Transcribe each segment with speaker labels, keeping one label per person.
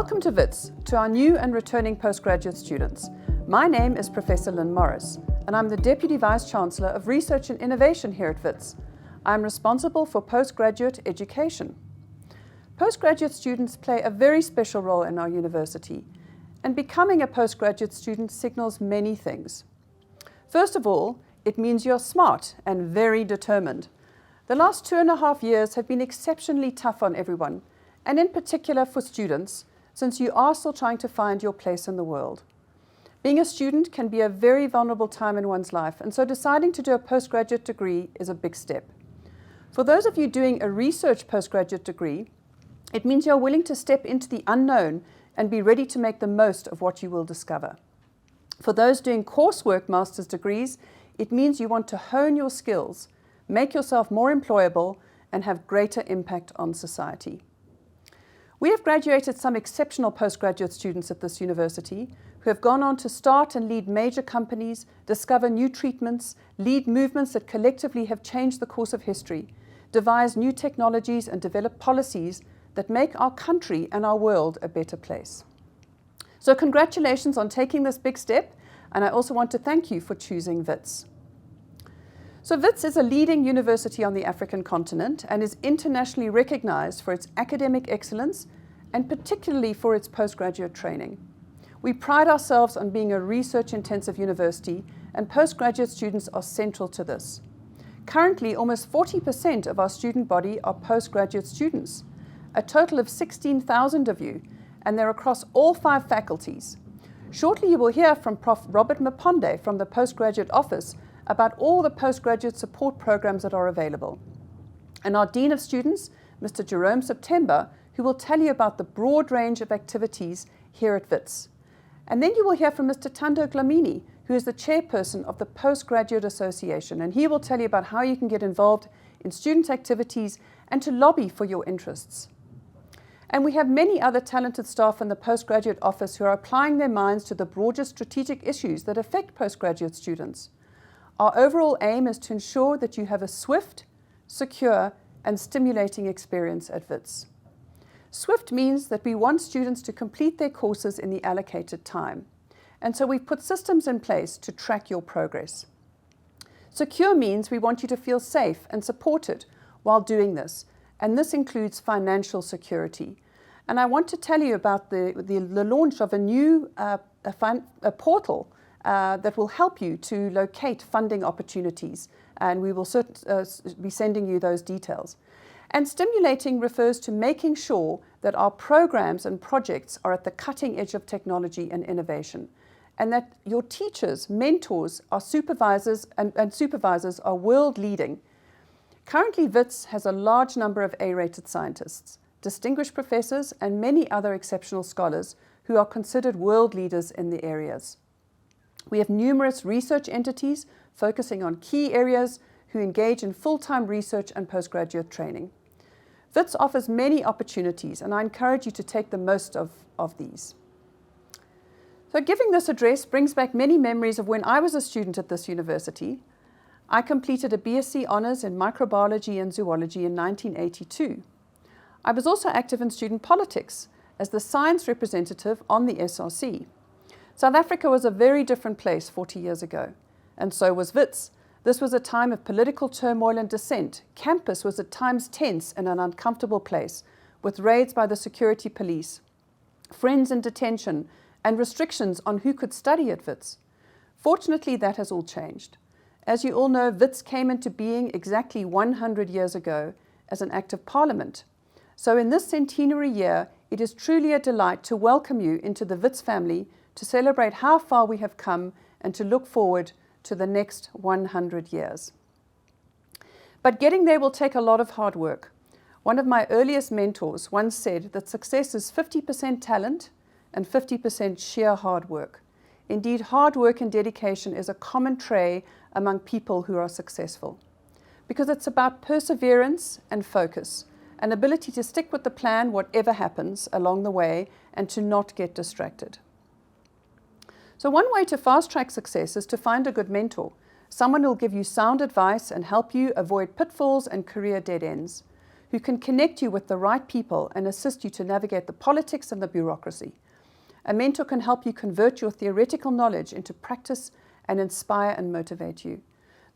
Speaker 1: Welcome to Wits, to our new and returning postgraduate students. My name is Professor Lynn Morris, and I'm the Deputy Vice-Chancellor of Research and Innovation here at Wits. I'm responsible for postgraduate education. Postgraduate students play a very special role in our university, and becoming a postgraduate student signals many things. First of all, it means you're smart and very determined. The last 2.5 years have been exceptionally tough on everyone, and in particular for students, since you are still trying to find your place in the world. Being a student can be a very vulnerable time in one's life, and so deciding to do a postgraduate degree is a big step. For those of you doing a research postgraduate degree, it means you're willing to step into the unknown and be ready to make the most of what you will discover. For those doing coursework master's degrees, it means you want to hone your skills, make yourself more employable, and have greater impact on society. We have graduated some exceptional postgraduate students at this university who have gone on to start and lead major companies, discover new treatments, lead movements that collectively have changed the course of history, devise new technologies, and develop policies that make our country and our world a better place. So congratulations on taking this big step, and I also want to thank you for choosing Wits. So Wits is a leading university on the African continent and is internationally recognized for its academic excellence and particularly for its postgraduate training. We pride ourselves on being a research-intensive university, and postgraduate students are central to this. Currently, almost 40% of our student body are postgraduate students, a total of 16,000 of you, and they're across all 5 faculties. Shortly, you will hear from Prof. Robert Maponde from the Postgraduate Office about all the postgraduate support programs that are available. And our Dean of Students, Mr. Jerome September, who will tell you about the broad range of activities here at Wits. And then you will hear from Mr. Thando Dlamini, who is the chairperson of the Postgraduate Association, and he will tell you about how you can get involved in student activities and to lobby for your interests. And we have many other talented staff in the Postgraduate Office who are applying their minds to the broader strategic issues that affect postgraduate students. Our overall aim is to ensure that you have a swift, secure, and stimulating experience at Wits. Swift means that we want students to complete their courses in the allocated time, and so we've put systems in place to track your progress. Secure means we want you to feel safe and supported while doing this, and this includes financial security. And I want to tell you about the launch of a new portal that will help you to locate funding opportunities, and we will be sending you those details. And stimulating refers to making sure that our programs and projects are at the cutting edge of technology and innovation, and that your teachers, mentors, our supervisors and supervisors are world leading. Currently, Wits has a large number of A-rated scientists, distinguished professors, and many other exceptional scholars who are considered world leaders in the areas. We have numerous research entities focusing on key areas who engage in full-time research and postgraduate training. Wits offers many opportunities, and I encourage you to take the most of these. So giving this address brings back many memories of when I was a student at this university. I completed a BSc Honours in Microbiology and Zoology in 1982. I was also active in student politics as the science representative on the SRC. South Africa was a very different place 40 years ago, and so was Wits. This was a time of political turmoil and dissent. Campus was at times tense and an uncomfortable place, with raids by the security police, friends in detention, and restrictions on who could study at Wits. Fortunately, that has all changed. As you all know, Wits came into being exactly 100 years ago as an Act of Parliament. So in this centenary year, it is truly a delight to welcome you into the Wits family, to celebrate how far we have come and to look forward to the next 100 years. But getting there will take a lot of hard work. One of my earliest mentors once said that success is 50% talent and 50% sheer hard work. Indeed, hard work and dedication is a common trait among people who are successful, because it's about perseverance and focus, an ability to stick with the plan whatever happens along the way and to not get distracted. So one way to fast-track success is to find a good mentor, someone who will give you sound advice and help you avoid pitfalls and career dead ends, who can connect you with the right people and assist you to navigate the politics and the bureaucracy. A mentor can help you convert your theoretical knowledge into practice and inspire and motivate you.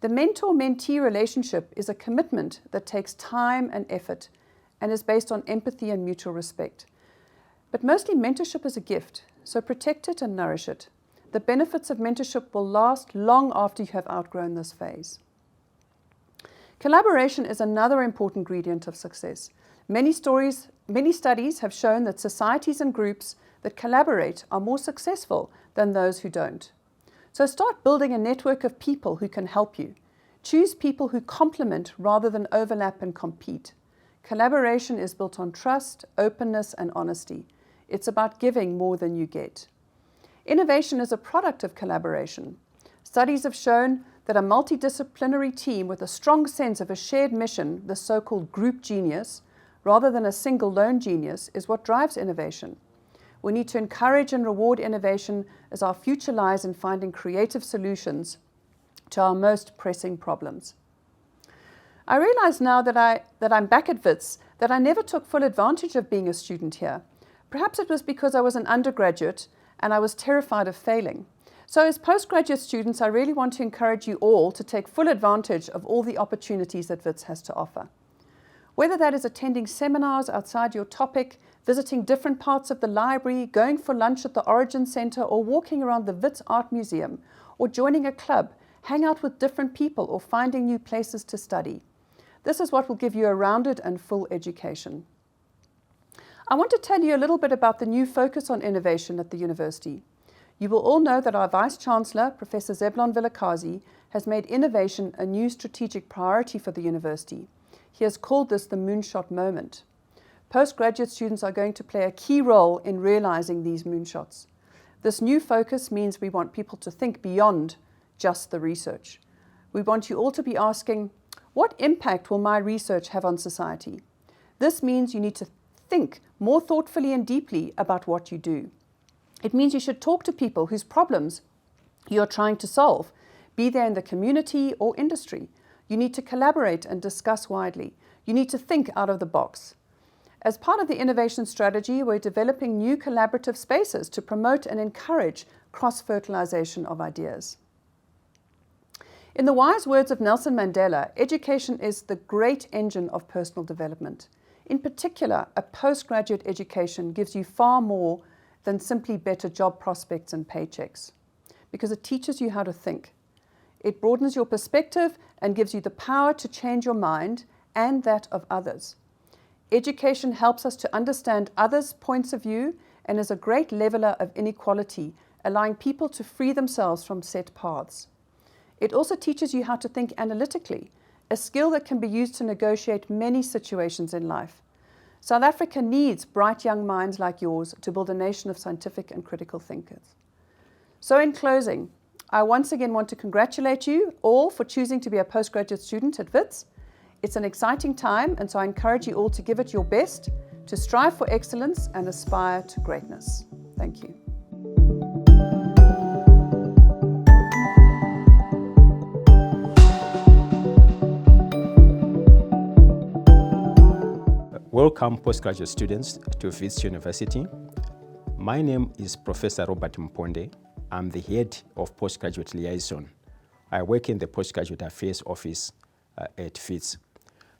Speaker 1: The mentor-mentee relationship is a commitment that takes time and effort and is based on empathy and mutual respect. But mostly mentorship is a gift, so protect it and nourish it. The benefits of mentorship will last long after you have outgrown this phase. Collaboration is another important ingredient of success. Many studies have shown that societies and groups that collaborate are more successful than those who don't. So start building a network of people who can help you. Choose people who complement rather than overlap and compete. Collaboration is built on trust, openness, and honesty. It's about giving more than you get. Innovation is a product of collaboration. Studies have shown that a multidisciplinary team with a strong sense of a shared mission, the so-called group genius, rather than a single lone genius, is what drives innovation. We need to encourage and reward innovation as our future lies in finding creative solutions to our most pressing problems. I realize now that I'm back at Wits that I never took full advantage of being a student here. Perhaps it was because I was an undergraduate and I was terrified of failing. So as postgraduate students, I really want to encourage you all to take full advantage of all the opportunities that Wits has to offer. Whether that is attending seminars outside your topic, visiting different parts of the library, going for lunch at the Origin Center, or walking around the Wits Art Museum, or joining a club, hang out with different people, or finding new places to study. This is what will give you a rounded and full education. I want to tell you a little bit about the new focus on innovation at the university. You will all know that our Vice-Chancellor, Professor Zeblon Vilakazi, has made innovation a new strategic priority for the university. He has called this the moonshot moment. Postgraduate students are going to play a key role in realizing these moonshots. This new focus means we want people to think beyond just the research. We want you all to be asking, what impact will my research have on society? This means you need to think more thoughtfully and deeply about what you do. It means you should talk to people whose problems you're trying to solve, be they in the community or industry. You need to collaborate and discuss widely. You need to think out of the box. As part of the innovation strategy, we're developing new collaborative spaces to promote and encourage cross-fertilization of ideas. In the wise words of Nelson Mandela, education is the great engine of personal development. In particular, a postgraduate education gives you far more than simply better job prospects and paychecks, because it teaches you how to think. It broadens your perspective and gives you the power to change your mind and that of others. Education helps us to understand others' points of view and is a great leveler of inequality, allowing people to free themselves from set paths. It also teaches you how to think analytically, a skill that can be used to negotiate many situations in life. South Africa needs bright young minds like yours to build a nation of scientific and critical thinkers. So in closing, I once again want to congratulate you all for choosing to be a postgraduate student at Wits. It's an exciting time, and so I encourage you all to give it your best, to strive for excellence and aspire to greatness. Thank you.
Speaker 2: Welcome, postgraduate students, to Wits University. My name is Professor Robert Mponde. I'm the head of Postgraduate Liaison. I work in the Postgraduate Affairs Office at Wits.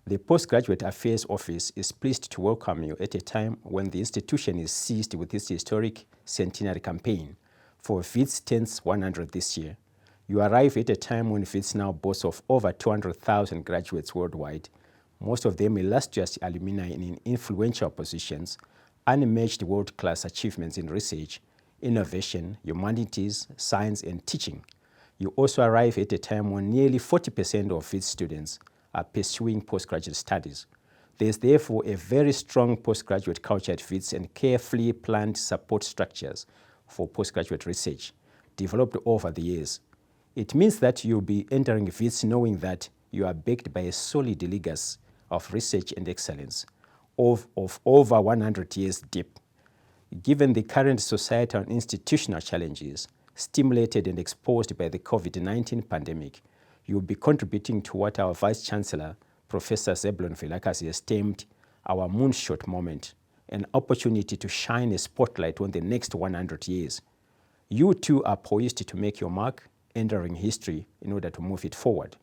Speaker 2: The Postgraduate Affairs Office is pleased to welcome you at a time when the institution is seized with its historic centenary campaign for Wits turns 100 this year. You arrive at a time when Wits now boasts of over 200,000 graduates worldwide, most of them illustrious alumni in influential positions, unmatched world-class achievements in research, innovation, humanities, science, and teaching. You also arrive at a time when nearly 40% of Wits students are pursuing postgraduate studies. There is therefore a very strong postgraduate culture at Wits and carefully planned support structures for postgraduate research developed over the years. It means that you'll be entering Wits knowing that you are backed by a solid legacy of research and excellence of over 100 years deep. Given the current societal and institutional challenges stimulated and exposed by the COVID-19 pandemic, you will be contributing to what our Vice-Chancellor, Professor Zeblon Vilakazi, has termed our moonshot moment, an opportunity to shine a spotlight on the next 100 years. You too are poised to make your mark, entering history in order to move it forward.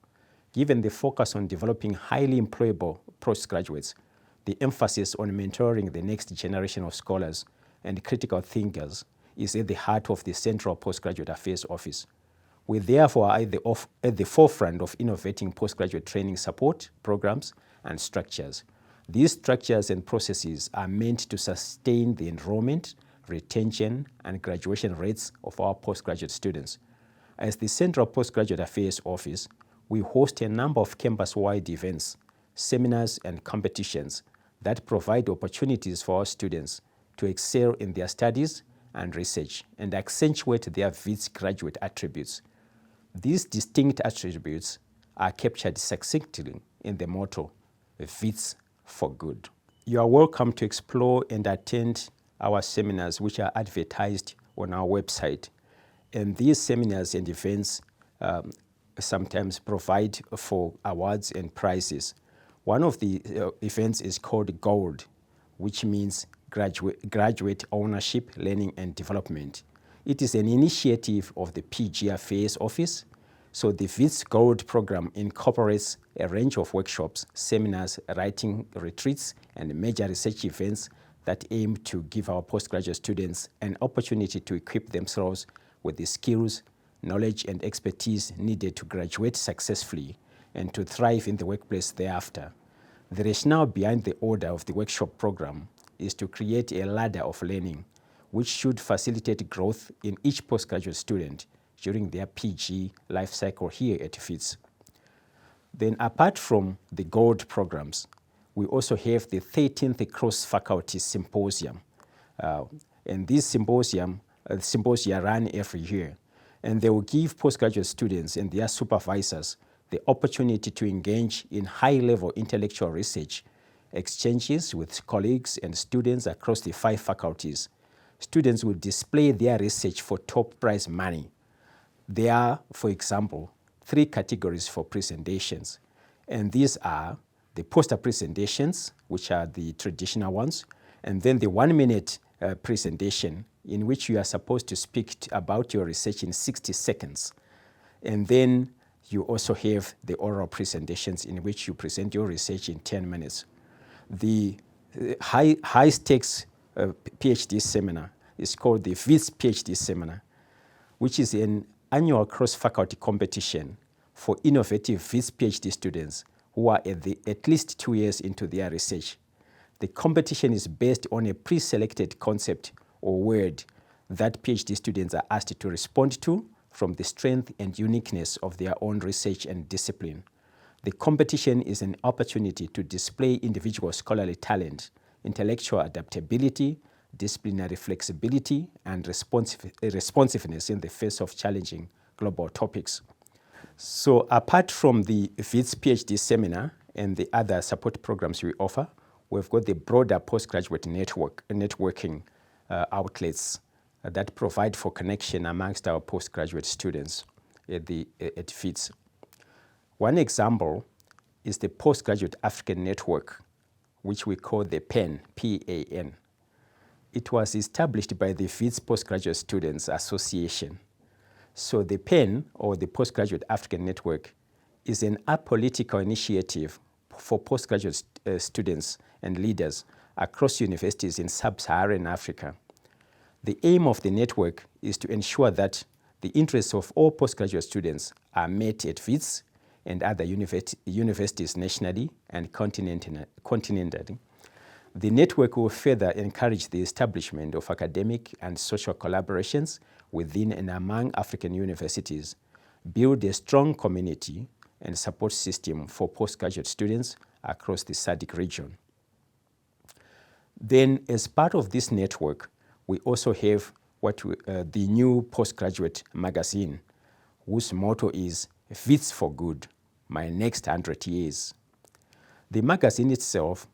Speaker 2: Given the focus on developing highly employable postgraduates, the emphasis on mentoring the next generation of scholars and critical thinkers is at the heart of the Central Postgraduate Affairs Office. We therefore are at the forefront of innovating postgraduate training support programs and structures. These structures and processes are meant to sustain the enrollment, retention, and graduation rates of our postgraduate students. As the Central Postgraduate Affairs Office, we host a number of campus-wide events, seminars, and competitions that provide opportunities for our students to excel in their studies and research and accentuate their Wits graduate attributes. These distinct attributes are captured succinctly in the motto, Wits for Good. You are welcome to explore and attend our seminars, which are advertised on our website. And these seminars and events sometimes provide for awards and prizes. One of the events is called Gold, which means Graduate Ownership, Learning and Development. It is an initiative of the PG Affairs Office. So the Wits Gold program incorporates a range of workshops, seminars, writing retreats, and major research events that aim to give our postgraduate students an opportunity to equip themselves with the skills, knowledge, and expertise needed to graduate successfully and to thrive in the workplace thereafter. The rationale behind the order of the workshop program is to create a ladder of learning, which should facilitate growth in each postgraduate student during their PG life cycle here at Wits. Then apart from the Gold programs, we also have the 13th Cross-Faculty Symposium. And these symposia run every year. And they will give postgraduate students and their supervisors the opportunity to engage in high-level intellectual research, exchanges with colleagues and students across the 5 faculties. Students will display their research for top prize money. There are, for example, 3 categories for presentations. And these are the poster presentations, which are the traditional ones, and then the 1-minute presentation in which you are supposed to speak about your research in 60 seconds. And then you also have the oral presentations in which you present your research in 10 minutes. The high-stakes PhD seminar is called the Wits PhD Seminar, which is an annual cross-faculty competition for innovative Wits PhD students who are at least 2 years into their research. The competition is based on a pre-selected concept or word that PhD students are asked to respond to from the strength and uniqueness of their own research and discipline. The competition is an opportunity to display individual scholarly talent, intellectual adaptability, disciplinary flexibility, and responsiveness in the face of challenging global topics. So apart from the Wits PhD seminar and the other support programs we offer, we've got the broader postgraduate networking outlets that provide for connection amongst our postgraduate students at Wits. One example is the Postgraduate African Network, which we call the PAN, P-A-N. It was established by the Wits Postgraduate Students Association. So the PAN, or the Postgraduate African Network, is an apolitical initiative for postgraduate students and leaders across universities in sub-Saharan Africa. The aim of the network is to ensure that the interests of all postgraduate students are met at Wits and other universities nationally and continentally. The network will further encourage the establishment of academic and social collaborations within and among African universities, build a strong community and support system for postgraduate students across the SADC region. Then, as part of this network, we also have the new postgraduate magazine, whose motto is Wits for Good, My Next 100 Years. The magazine itself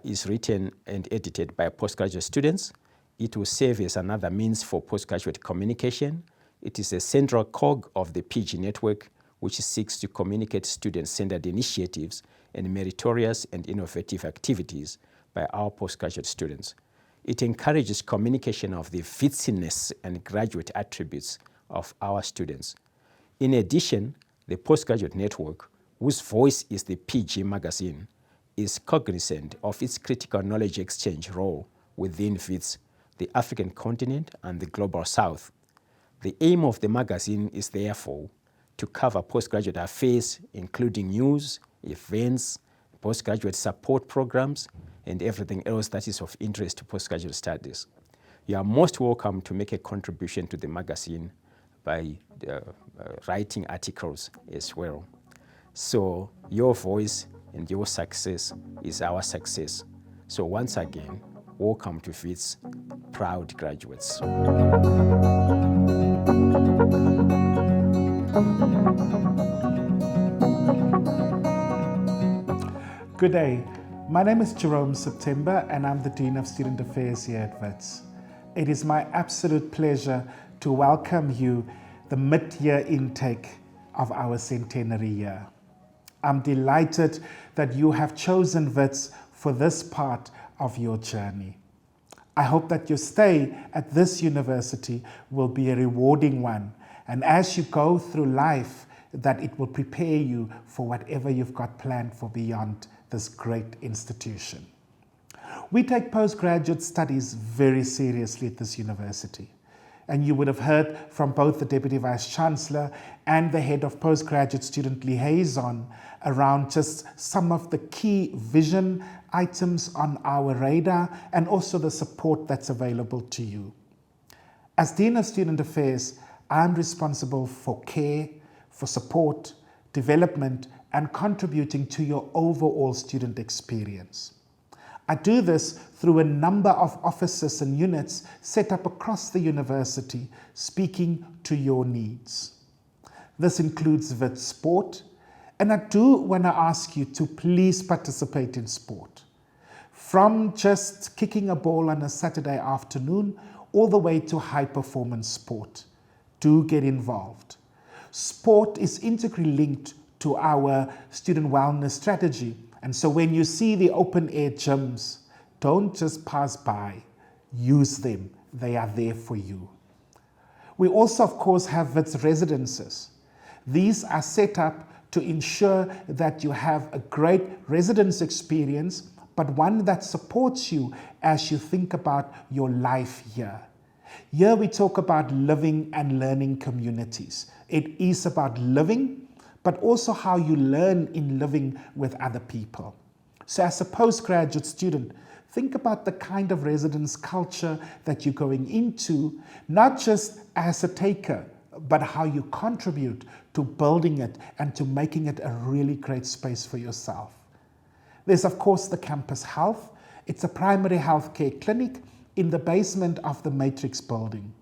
Speaker 2: is written and edited by postgraduate students. It will serve as another means for postgraduate communication. It is a central cog of the PG network, which seeks to communicate student-centered initiatives and meritorious and innovative activities, by our postgraduate students. It encourages communication of the Witsiness and graduate attributes of our students. In addition, the Postgraduate Network, whose voice is the PG magazine, is cognizant of its critical knowledge exchange role within WITS, the African continent and the Global South. The aim of the magazine is therefore to cover postgraduate affairs, including news, events, postgraduate support programs, and everything else that is of interest to postgraduate studies. You are most welcome to make a contribution to the magazine by writing articles as well. So your voice and your success is our success. So once again, welcome to WITS, proud graduates.
Speaker 3: Good day. My name is Jerome September and I'm the Dean of Student Affairs here at Wits. It is my absolute pleasure to welcome you the mid-year intake of our centenary year. I'm delighted that you have chosen Wits for this part of your journey. I hope that your stay at this university will be a rewarding one, and as you go through life, that it will prepare you for whatever you've got planned for beyond this great institution. We take postgraduate studies very seriously at this university. And you would have heard from both the Deputy Vice-Chancellor and the Head of Postgraduate Student Liaison around just some of the key vision items on our radar and also the support that's available to you. As Dean of Student Affairs, I'm responsible for care, for support, development, and contributing to your overall student experience. I do this through a number of offices and units set up across the university, speaking to your needs. This includes Wits Sport, and I do want to ask you to please participate in sport. From just kicking a ball on a Saturday afternoon, all the way to high-performance sport. Do get involved. Sport is integrally linked to our student wellness strategy. And so when you see the open-air gyms, don't just pass by, use them. They are there for you. We also, of course, have Wits residences. These are set up to ensure that you have a great residence experience, but one that supports you as you think about your life here. Here we talk about living and learning communities. It is about living, but also how you learn in living with other people. So as a postgraduate student, think about the kind of residence culture that you're going into, not just as a taker, but how you contribute to building it and to making it a really great space for yourself. There's of course the campus health. It's a primary healthcare clinic in the basement of the Matrix building.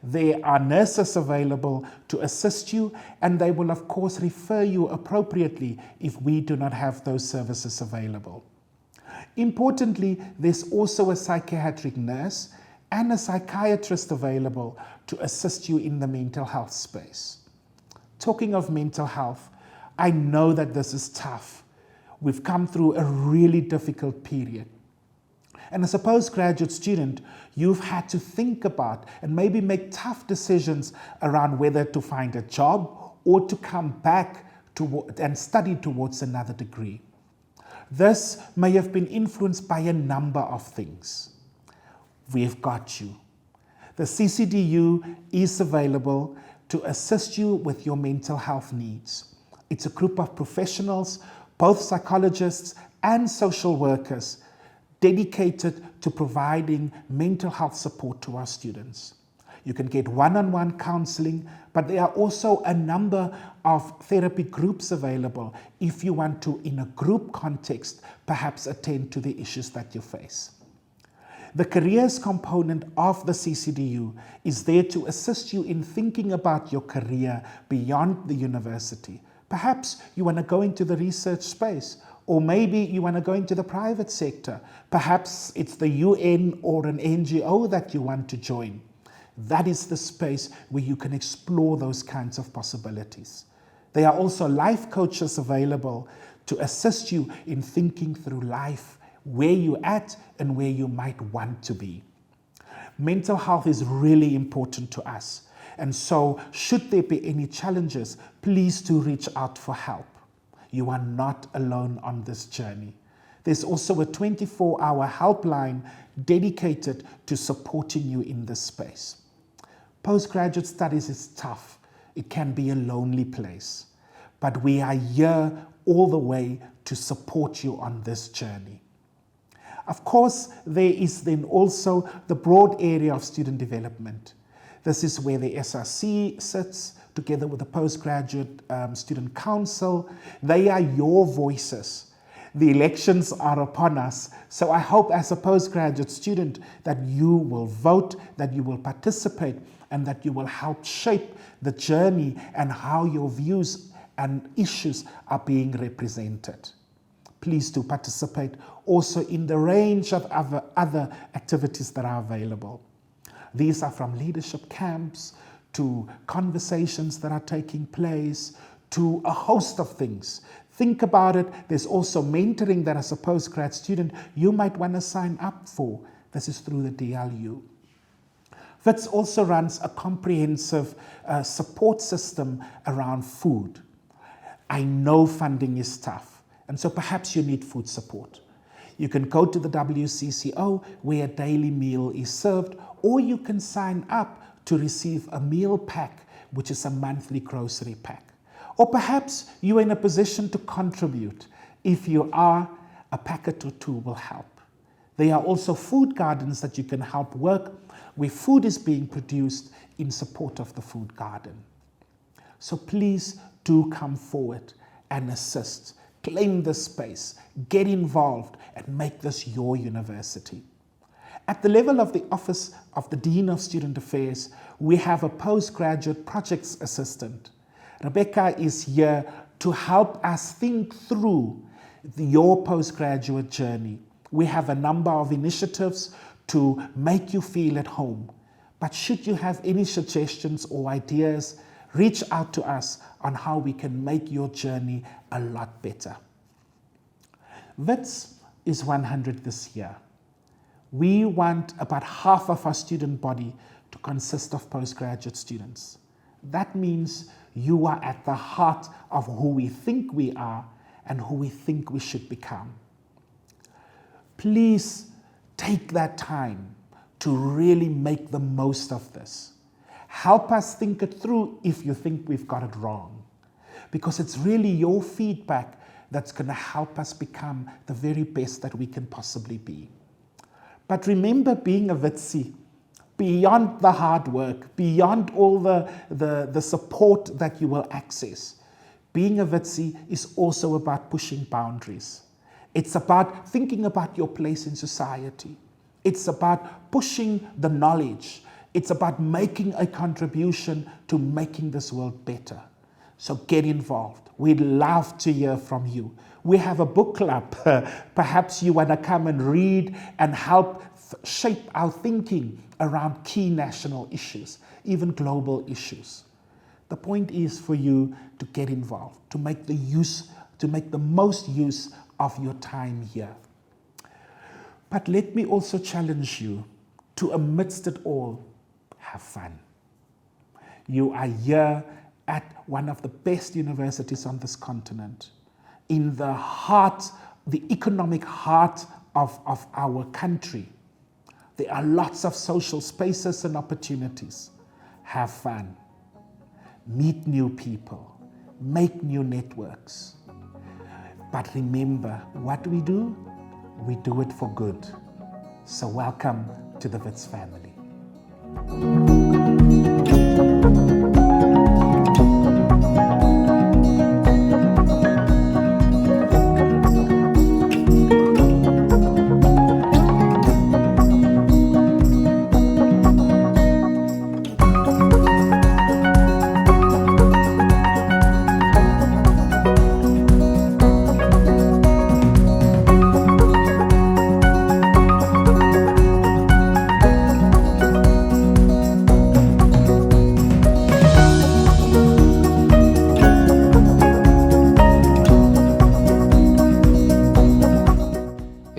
Speaker 3: There are nurses available to assist you, and they will of course refer you appropriately if we do not have those services available. Importantly, there's also a psychiatric nurse and a psychiatrist available to assist you in the mental health space. Talking of mental health, I know that this is tough. We've come through a really difficult period. And as a postgraduate student, you've had to think about and maybe make tough decisions around whether to find a job or to come back and study towards another degree. This may have been influenced by a number of things. We've got you. The CCDU is available to assist you with your mental health needs. It's a group of professionals, both psychologists and social workers, dedicated to providing mental health support to our students. You can get one-on-one counseling, but there are also a number of therapy groups available if you want to, in a group context, perhaps attend to the issues that you face. The careers component of the CCDU is there to assist you in thinking about your career beyond the university. Perhaps you want to go into the research space, or maybe you want to go into the private sector. Perhaps it's the UN or an NGO that you want to join. That is the space where you can explore those kinds of possibilities. There are also life coaches available to assist you in thinking through life where you're at and where you might want to be. Mental health is really important to us. And so, should there be any challenges, please do reach out for help. You are not alone on this journey. There's also a 24-hour helpline dedicated to supporting you in this space. Postgraduate studies is tough. It can be a lonely place. But we are here all the way to support you on this journey. Of course, there is then also the broad area of student development. This is where the SRC sits, together with the Postgraduate Student Council. They are your voices. The elections are upon us, so I hope as a postgraduate student that you will vote, that you will participate, and that you will help shape the journey and how your views and issues are being represented. Please do participate also in the range of other activities that are available. These are from leadership camps to conversations that are taking place to a host of things. Think about it. There's also mentoring that as a postgrad student you might want to sign up for. This is through the DLU. Wits also runs a comprehensive support system around food. I know funding is tough, and so perhaps you need food support. You can go to the WCCO where a daily meal is served, or you can sign up to receive a meal pack, which is a monthly grocery pack. Or perhaps you're in a position to contribute. If you are, a packet or two will help. There are also food gardens that you can help work, where food is being produced in support of the food garden. So please do come forward and assist. Claim this space, get involved, and make this your university. At the level of the Office of the Dean of Student Affairs, we have a postgraduate projects assistant. Rebecca is here to help us think through your postgraduate journey. We have a number of initiatives to make you feel at home. But should you have any suggestions or ideas, reach out to us on how we can make your journey a lot better. Wits is 100 this year. We want about half of our student body to consist of postgraduate students. That means you are at the heart of who we think we are and who we think we should become. Please take that time to really make the most of this. Help us think it through if you think we've got it wrong, because it's really your feedback that's going to help us become the very best that we can possibly be. But remember, being a Witsie, beyond the hard work, beyond all the support that you will access, being a Witsie is also about pushing boundaries. It's about thinking about your place in society. It's about pushing the knowledge. It's about making a contribution to making this world better. So get involved. We'd love to hear from you. We have a book club. Perhaps you want to come and read and help shape our thinking around key national issues, even global issues. The point is for you to get involved, to make the most use of your time here. But let me also challenge you to, amidst it all, have fun. You are here at one of the best universities on this continent, in the heart, the economic heart of our country. There are lots of social spaces and opportunities. Have fun. Meet new people. Make new networks. But remember, what we do it for good. So welcome to the Wits family.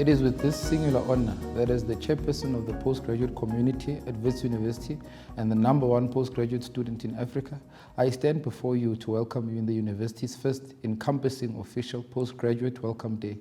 Speaker 4: It is with this singular honor that as the chairperson of the postgraduate community at Wits University and the #1 postgraduate student in Africa, I stand before you to welcome you in the university's first encompassing official postgraduate welcome day.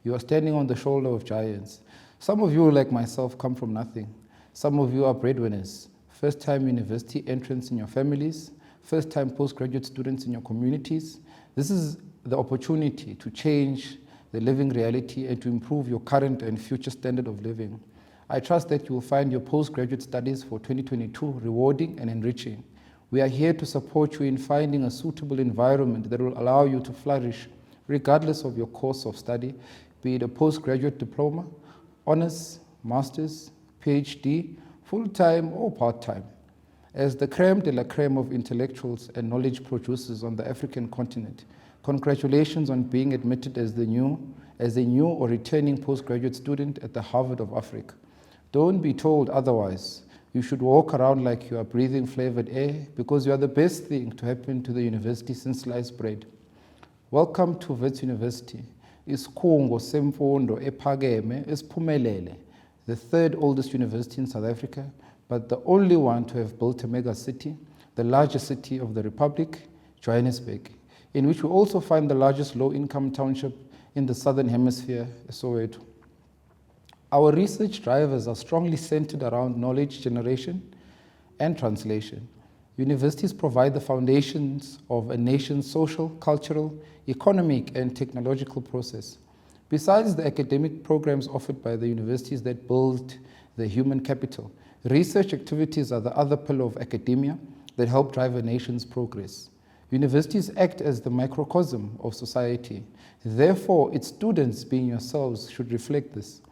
Speaker 4: You are standing on the shoulder of giants. Some of you, like myself, come from nothing. Some of you are breadwinners, first-time university entrants in your families, first-time postgraduate students in your communities. This is the opportunity to change the living reality and to improve your current and future standard of living. I trust that you will find your postgraduate studies for 2022 rewarding and enriching. We are here to support you in finding a suitable environment that will allow you to flourish regardless of your course of study, be it a postgraduate diploma, honors, master's, PhD, full-time or part-time. As the creme de la creme of intellectuals and knowledge producers on the African continent, congratulations on being admitted as a new or returning postgraduate student at the Harvard of Africa. Don't be told otherwise. You should walk around like you are breathing flavored air because you are the best thing to happen to the university since sliced bread. Welcome to Wits University. Isikhungo semfundo ephakeme esiphumelele, the third oldest university in South Africa, but the only one to have built a mega city, the largest city of the Republic, Johannesburg, in which we also find the largest low-income township in the Southern Hemisphere, Soweto. Our research drivers are strongly centered around knowledge generation and translation. Universities provide the foundations of a nation's social, cultural, economic, and technological process. Besides the academic programs offered by the universities that build the human capital, research activities are the other pillar of academia that help drive a nation's progress. Universities act as the microcosm of society. Therefore, its students, being yourselves, should reflect this.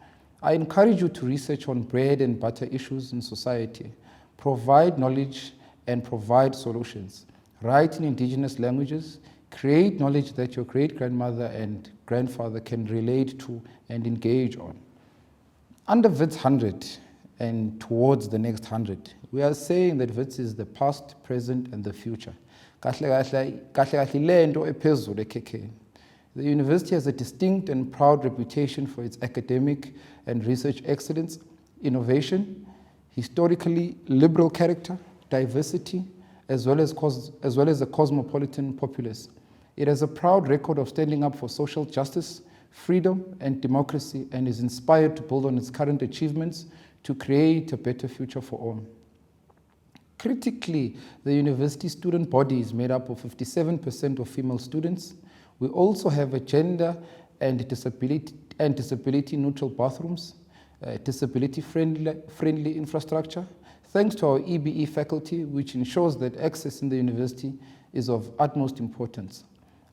Speaker 4: I encourage you to research on bread and butter issues in society, provide knowledge and provide solutions, write in indigenous languages, create knowledge that your great-grandmother and grandfather can relate to and engage on. Under Wits 100 and towards the next 100, we are saying that Wits is the past, present, and the future. The university has a distinct and proud reputation for its academic and research excellence, innovation, historically liberal character, diversity, as well as a cosmopolitan populace. It has a proud record of standing up for social justice, freedom, and democracy, and is inspired to build on its current achievements to create a better future for all. Critically, the university student body is made up of 57% of female students. We also have a gender and disability neutral bathrooms, disability friendly infrastructure, thanks to our EBE faculty, which ensures that access in the university is of utmost importance.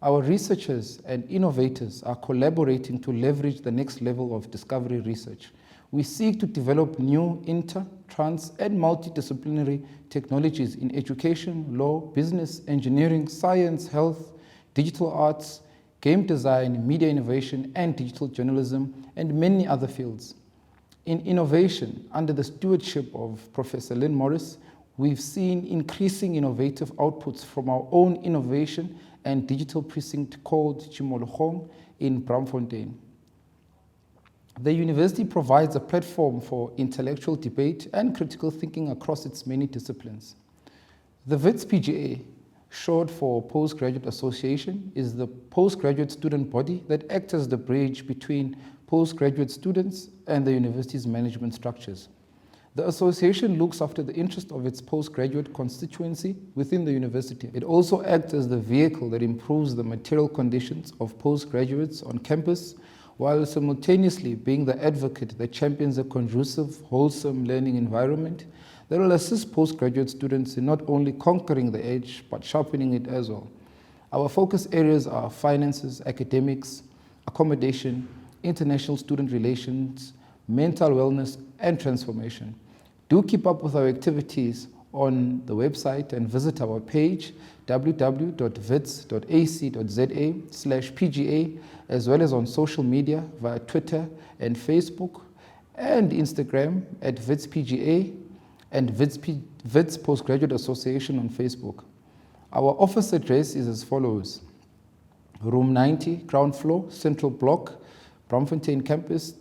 Speaker 4: Our researchers and innovators are collaborating to leverage the next level of discovery research. We seek to develop new inter, trans, and multidisciplinary technologies in education, law, business, engineering, science, health, digital arts, game design, media innovation, and digital journalism, and many other fields. In innovation, under the stewardship of Professor Lynn Morris, we've seen increasing innovative outputs from our own innovation and digital precinct called Chimologong in Braamfontein. The university provides a platform for intellectual debate and critical thinking across its many disciplines. The Wits PGA, short for Postgraduate Association, is the postgraduate student body that acts as the bridge between postgraduate students and the university's management structures. The association looks after the interest of its postgraduate constituency within the university. It also acts as the vehicle that improves the material conditions of postgraduates on campus, while simultaneously being the advocate that champions a conducive, wholesome learning environment that will assist postgraduate students in not only conquering the edge, but sharpening it as well. Our focus areas are finances, academics, accommodation, international student relations, mental wellness, and transformation. Do keep up with our activities on the website and visit our page www.wits.ac.za/PGA, as well as on social media via Twitter and Facebook and Instagram at Wits PGA and Wits Postgraduate Association on Facebook. Our office address is as follows: Room 90, ground floor, Central Block, Braamfontein Campus,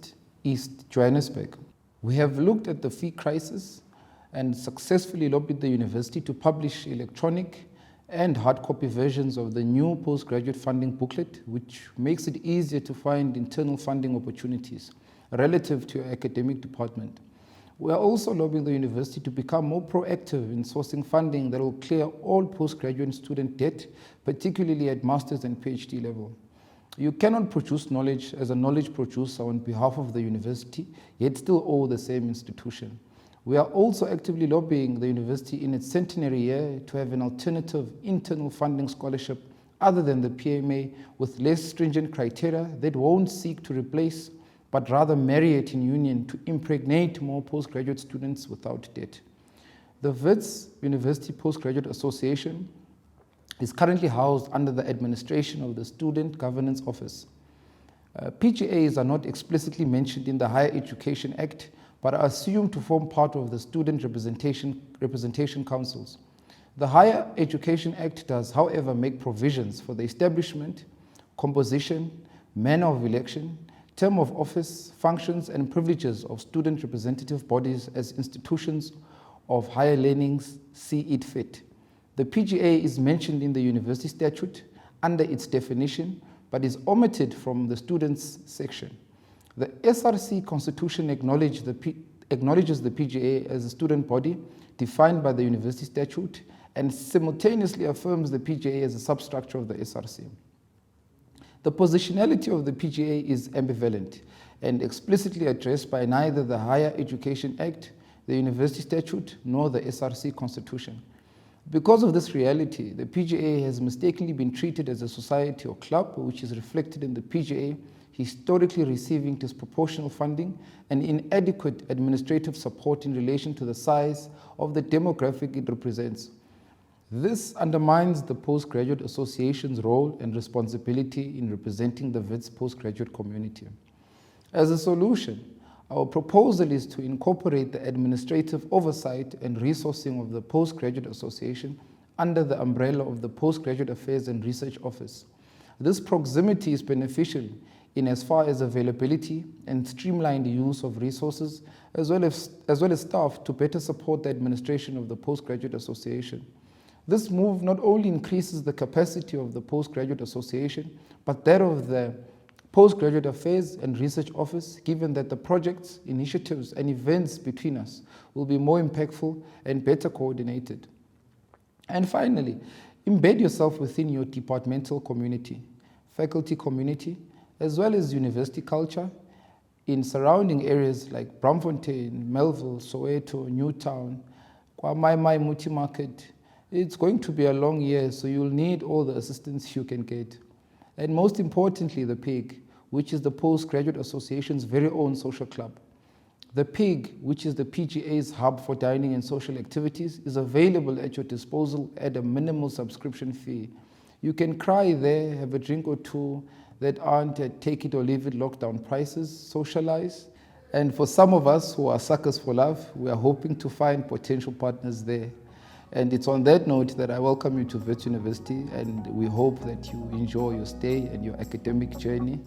Speaker 4: East Johannesburg. We have looked at the fee crisis and successfully lobbied the university to publish electronic and hard copy versions of the new postgraduate funding booklet, which makes it easier to find internal funding opportunities relative to your academic department. We are also lobbying the university to become more proactive in sourcing funding that will clear all postgraduate student debt, particularly at master's and PhD level. You cannot produce knowledge as a knowledge producer on behalf of the university, yet still owe the same institution. We are also actively lobbying the university in its centenary year to have an alternative internal funding scholarship other than the PMA with less stringent criteria that won't seek to replace but rather marry it in union to impregnate more postgraduate students without debt. The Wits University Postgraduate Association is currently housed under the administration of the Student Governance Office. PGAs are not explicitly mentioned in the Higher Education Act, but are assumed to form part of the Student Representation Councils. The Higher Education Act does, however, make provisions for the establishment, composition, manner of election, term of office, functions, and privileges of student representative bodies as institutions of higher learning see it fit. The PGA is mentioned in the university statute under its definition, but is omitted from the students section. The SRC constitution acknowledges the PGA as a student body defined by the university statute and simultaneously affirms the PGA as a substructure of the SRC. The positionality of the PGA is ambivalent and explicitly addressed by neither the Higher Education Act, the University Statute, nor the SRC Constitution. Because of this reality, the PGA has mistakenly been treated as a society or club, which is reflected in the PGA historically receiving disproportional funding and inadequate administrative support in relation to the size of the demographic it represents. This undermines the Postgraduate Association's role and responsibility in representing the Wits postgraduate community. As a solution, our proposal is to incorporate the administrative oversight and resourcing of the Postgraduate Association under the umbrella of the Postgraduate Affairs and Research Office. This proximity is beneficial in as far as availability and streamlined use of resources, as well as staff to better support the administration of the Postgraduate Association. This move not only increases the capacity of the Postgraduate Association, but that of the Postgraduate Affairs and Research Office, given that the projects, initiatives, and events between us will be more impactful and better coordinated. And finally, embed yourself within your departmental community, faculty community, as well as university culture in surrounding areas like Braamfontein, Melville, Soweto, Newtown, KwaMai Muti Market. It's going to be a long year, so you'll need all the assistance you can get. And most importantly, the PIG, which is the Postgraduate Association's very own social club. The PIG, which is the PGA's hub for dining and social activities, is available at your disposal at a minimal subscription fee. You can cry there, have a drink or two that aren't at take it or leave it lockdown prices, socialize. And for some of us who are suckers for love, we are hoping to find potential partners there. And it's on that note that I welcome you to Wits University, and we hope that you enjoy your stay and your academic journey.